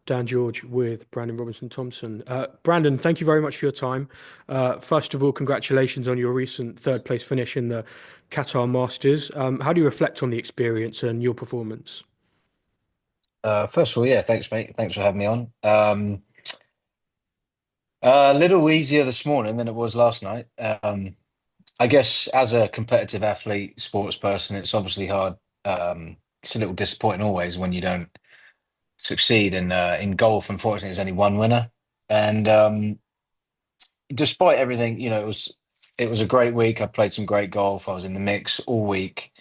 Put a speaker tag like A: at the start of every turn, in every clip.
A: Dan George with Brandon Robinson-Thompson. Brandon, thank you very much for your time. First of all, congratulations on your recent third place finish in the Qatar Masters. How do you reflect on the experience and your performance?
B: First of all, yeah, thanks, mate. Thanks for having me on. A little easier this morning than it was last night. I guess as a competitive athlete, sports person, it's obviously hard. It's a little disappointing always when you don't succeed. And in golf, unfortunately, there's only one winner. And despite everything, it was a great week. I played some great golf. I was in the mix all week.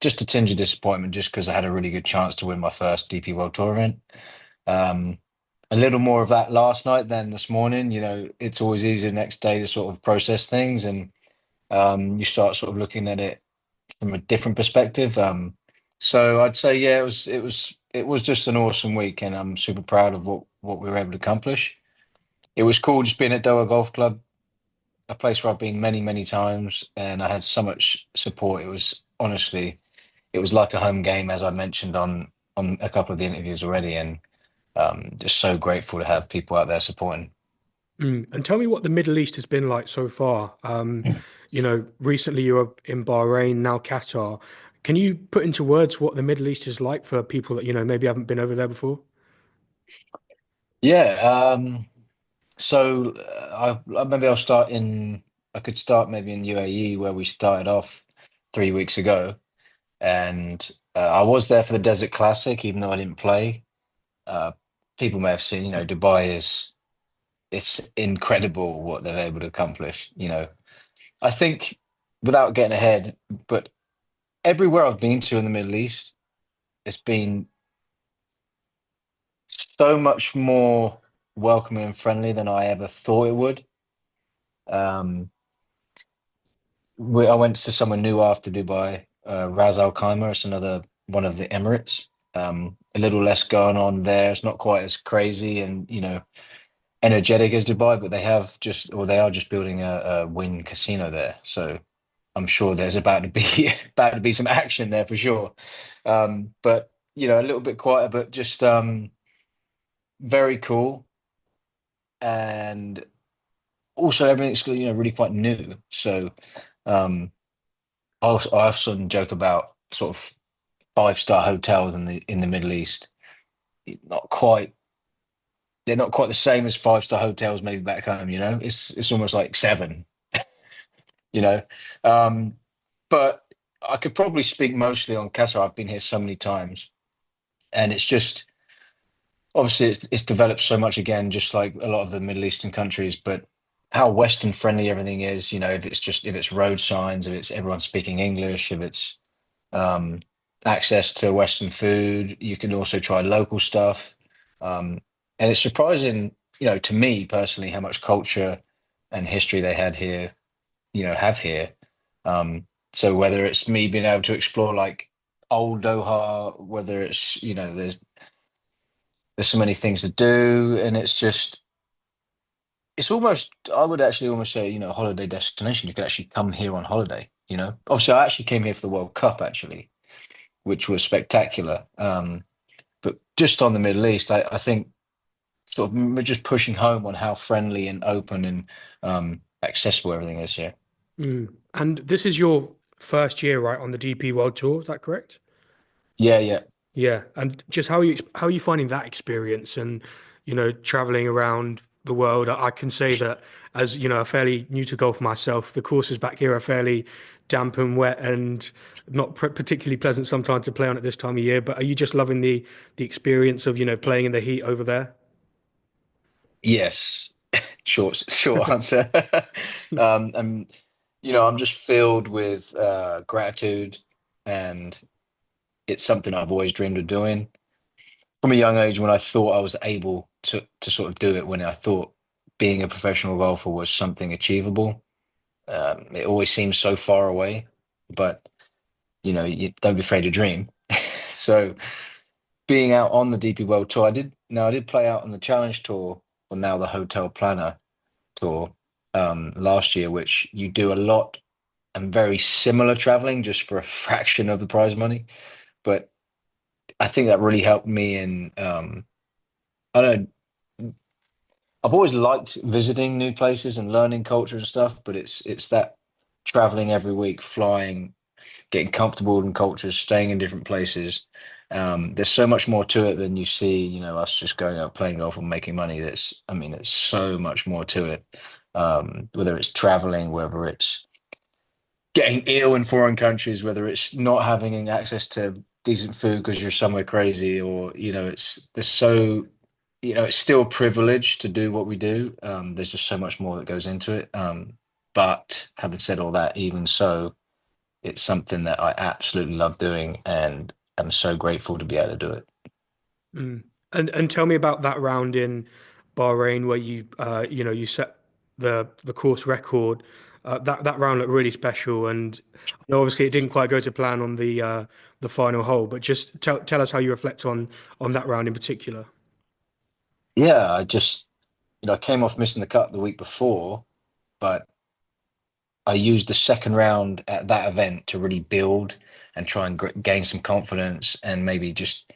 B: Just a tinge of disappointment, just because I had a really good chance to win my first DP World Tour event. Um, a little more of that last night than this morning. It's always easy the next day to sort of process things, and you start sort of looking at it from a different perspective. So I'd say, yeah, it was just an awesome week, and I'm super proud of what we were able to accomplish. It was cool just being at Doha Golf Club, a place where I've been many, many times, and I had so much support. It was honestly, it was like a home game, as I mentioned on a couple of the interviews already, and just so grateful to have people out there supporting.
A: And tell me what the Middle East has been like so far. Recently you were in Bahrain, now Qatar. Can you put into words what the Middle East is like for people that, maybe haven't been over there before?
B: Yeah. So maybe I'll start in. I could start maybe in UAE where we started off 3 weeks ago, and I was there for the Desert Classic, even though I didn't play. Uh, People may have seen, Dubai is it's incredible what they're able to accomplish. I think without getting ahead, but everywhere I've been to in the Middle East, it's been so much more welcoming and friendly than I ever thought it would. Um, I went to somewhere new after Dubai, Ras Al Khaimah. It's another one of the Emirates. A little less going on there. It's not quite as crazy and energetic as Dubai, but they are just building a Wynn casino there. So I'm sure there's about to be about to be some action there for sure. But a little bit quieter, but just very cool, and also everything's really quite new. So um, I often joke about sort of five-star hotels in the Middle East. Not quite, they're not quite the same as five-star hotels maybe back home. It's almost like seven. You know, um, but I could probably speak mostly on Qatar. I've been here so many times, and it's just obviously it's developed so much again, just like a lot of the Middle Eastern countries. But how Western friendly everything is, if it's road signs, if it's everyone speaking English, if it's um, access to Western food. You can also try local stuff. Um, and it's surprising, to me personally, how much culture and history they had here, have here. Um, so whether it's me being able to explore like old Doha, whether it's, there's so many things to do, and it's almost, I would actually almost say, a holiday destination. You could actually come here on holiday, Obviously, I actually came here for the World Cup, actually, which was spectacular. But just on the Middle East, I think sort of just pushing home on how friendly and open and accessible everything is here.
A: And this is your first year, right, on the DP World Tour, is that correct?
B: Yeah, yeah.
A: Yeah, and just how are you finding that experience and traveling around the world? I can say that as fairly new to golf myself, the courses back here are fairly damp and wet and not particularly pleasant sometimes to play on at this time of year. But are you just loving the experience of playing in the heat over there?
B: Yes. Short answer. And I'm just filled with gratitude, and it's something I've always dreamed of doing from a young age. When I thought I was able to sort of do it, when I thought being a professional golfer was something achievable, it always seems so far away. But you don't be afraid to dream. So being out on the DP World Tour, I did play out on the Challenge Tour, or now the Hotel Planner Tour, last year, which you do a lot and very similar traveling just for a fraction of the prize money. But I think that really helped me in I don't. I've always liked visiting new places and learning culture and stuff, but it's that traveling every week, flying, getting comfortable in cultures, staying in different places. There's so much more to it than you see, us just going out playing golf and making money. I mean, there's so much more to it. Whether it's traveling, whether it's getting ill in foreign countries, whether it's not having access to decent food because you're somewhere crazy, or it's still a privilege to do what we do. There's just so much more that goes into it. But having said all that, even so, it's something that I absolutely love doing, and I'm so grateful to be able to do it.
A: Mm. And tell me about that round in Bahrain where you set the course record. That round looked really special, and I know obviously it didn't quite go to plan on the final hole. But just tell us how you reflect on that round in particular.
B: Yeah, I came off missing the cut the week before, but I used the second round at that event to really build and try and gain some confidence, and maybe just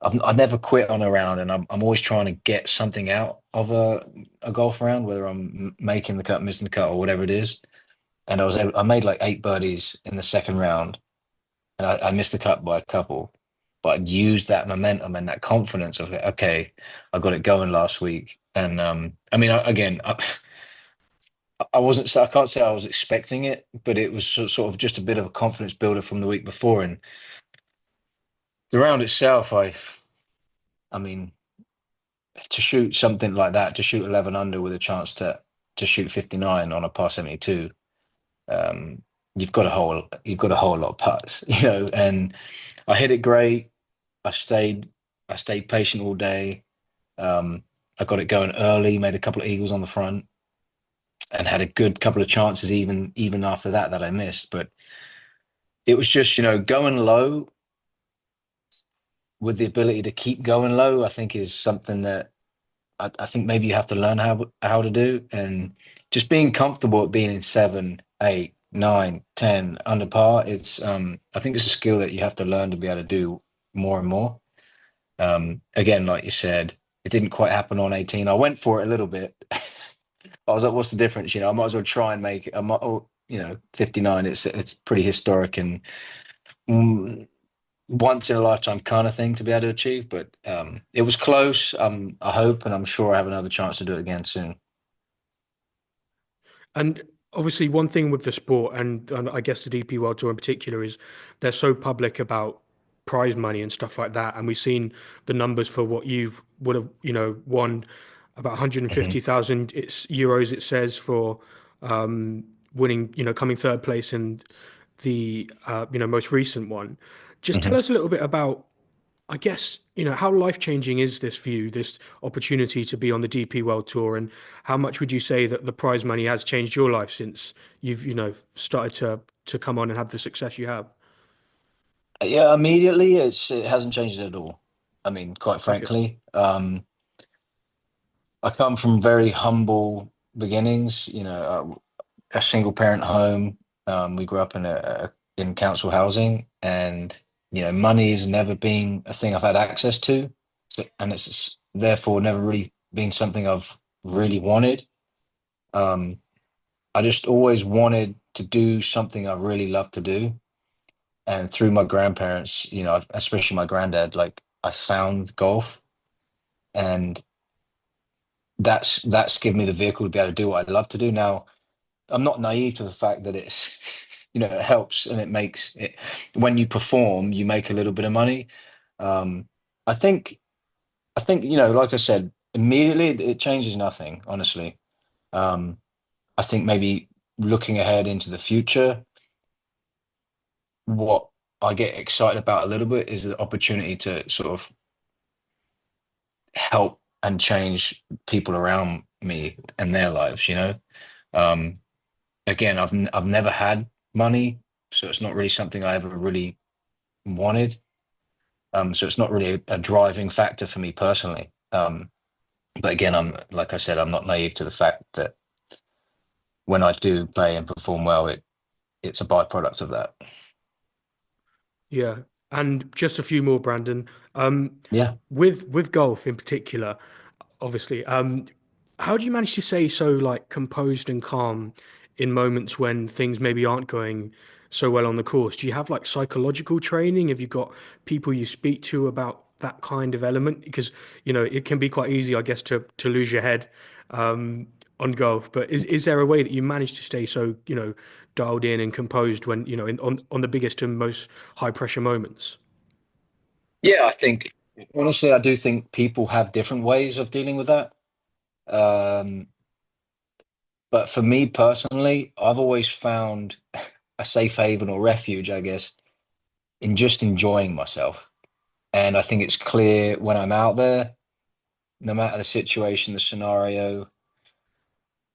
B: I never quit on a round, and I'm always trying to get something out of a golf round, whether I'm making the cut, missing the cut, or whatever it is. And I made like 8 birdies in the second round, and I missed the cut by a couple, but I used that momentum and that confidence of, okay, I got it going last week. And I mean, again, I wasn't, I can't say I was expecting it, but it was sort of just a bit of a confidence builder from the week before. And the round itself, I mean, to shoot something like that, to shoot 11 under with a chance to shoot 59 on a par 72, um, you've got a whole lot of putts, and I hit it great. I stayed I stayed patient all day. Um, I got it going early, made a couple of eagles on the front, and had a good couple of chances even after that I missed. But it was just, going low with the ability to keep going low, I think is something that I think maybe you have to learn how to do. And just being comfortable at being in 7, 8, 9, 10 under par, I think it's a skill that you have to learn to be able to do more and more. Again, like you said, it didn't quite happen on 18. I went for it a little bit. I was like, what's the difference? I might as well try and make it. 59. It's pretty historic and mm, once in a lifetime kind of thing to be able to achieve. But it was close. I hope, and I'm sure I have another chance to do it again soon.
A: And obviously, one thing with the sport, and I guess the DP World Tour in particular, is they're so public about prize money and stuff like that. And we've seen the numbers for what you've would have, won about
B: Hmm.
A: 150,000 it's euros, it says, for winning, coming third place in the most recent one. Just tell
B: Hmm.
A: us a little bit about, I guess, how life-changing is this for you, this opportunity to be on the DP World Tour, and how much would you say that the prize money has changed your life since you've, started to come on and have the success you have?
B: Yeah, immediately it hasn't changed at all. I mean, quite
A: Okay.
B: frankly, I come from very humble beginnings. A single parent home. We grew up in council housing, and money has never been a thing I've had access to. So, and it's therefore never really been something I've really wanted. Um, I just always wanted to do something I really love to do, and through my grandparents, especially my granddad, like I found golf, and that's given me the vehicle to be able to do what I love to do now. I'm not naive to the fact that it helps and it makes it when you perform, you make a little bit of money. Um, I think, like I said, immediately it changes nothing, honestly. Um, I think maybe looking ahead into the future, what I get excited about a little bit is the opportunity to sort of help and change people around me and their lives. Um, Again, I've never had money, so it's not really something I ever really wanted. So it's not really a driving factor for me personally. But again, like I said, I'm not naive to the fact that when I do play and perform well, it's a byproduct of that.
A: Yeah. And just a few more, Brandon. Um,
B: Yeah.
A: with golf in particular, obviously, how do you manage to stay so like composed and calm in moments when things maybe aren't going so well on the course? Do you have like psychological training? Have you got people you speak to about that kind of element? Because, it can be quite easy, I guess, to lose your head um, on golf. But is there a way that you manage to stay so, dialed in and composed when, on the biggest and most high pressure moments?
B: Yeah, I think honestly, I do think people have different ways of dealing with that. Um, but for me personally, I've always found a safe haven or refuge, I guess, in just enjoying myself. And I think it's clear when I'm out there, no matter the situation, the scenario,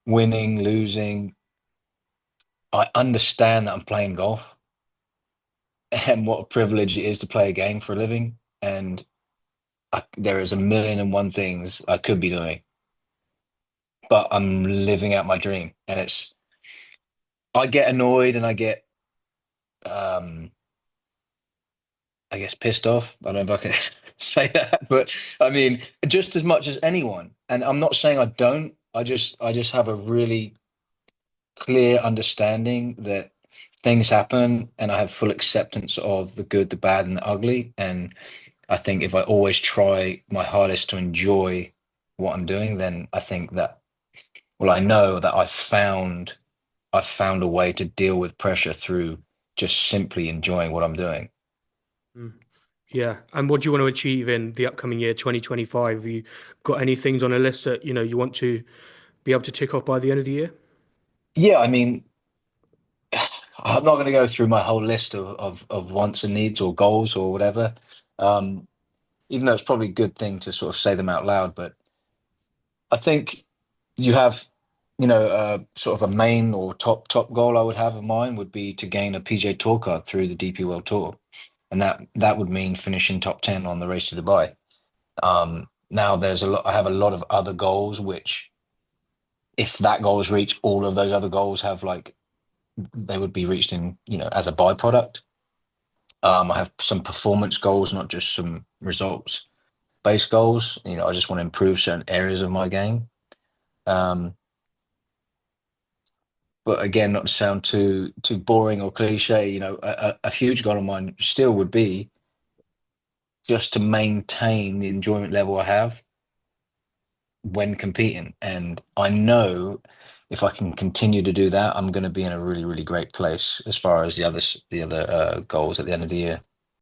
B: winning, losing, I understand that I'm playing golf and what a privilege it is to play a game for a living. And there is a million and one things I could be doing, but I'm living out my dream. And I get annoyed and um, I guess pissed off. I don't know if I can say that, but I mean, just as much as anyone. And I'm not saying I don't. I just have a really clear understanding that things happen, and I have full acceptance of the good, the bad, and the ugly. And I think if I always try my hardest to enjoy what I'm doing, then I think that, well, I know that I've found a way to deal with pressure through just simply enjoying what I'm doing.
A: Mm. Yeah. And what do you want to achieve in the upcoming year, 2025? Have you got any things on a list that, you want to be able to tick off by the end of the year?
B: Yeah, I mean, I'm not going to go through my whole list of wants and needs or goals or whatever, um, even though it's probably a good thing to sort of say them out loud. But I think you have, sort of a main or top goal I would have of mine would be to gain a PJ Tour card through the DP World Tour, and that would mean finishing top 10 on the Race to Dubai. Now there's a lot. I have a lot of other goals, which if that goal is reached, all of those other goals have like they would be reached in as a byproduct. I have some performance goals, not just some results based goals. I just want to improve certain areas of my game. Um, but again, not to sound too boring or cliche, a huge goal of mine still would be just to maintain the enjoyment level I have when competing. And I know if I can continue to do that, I'm going to be in a really, really great place as far as the other goals at the end of the year.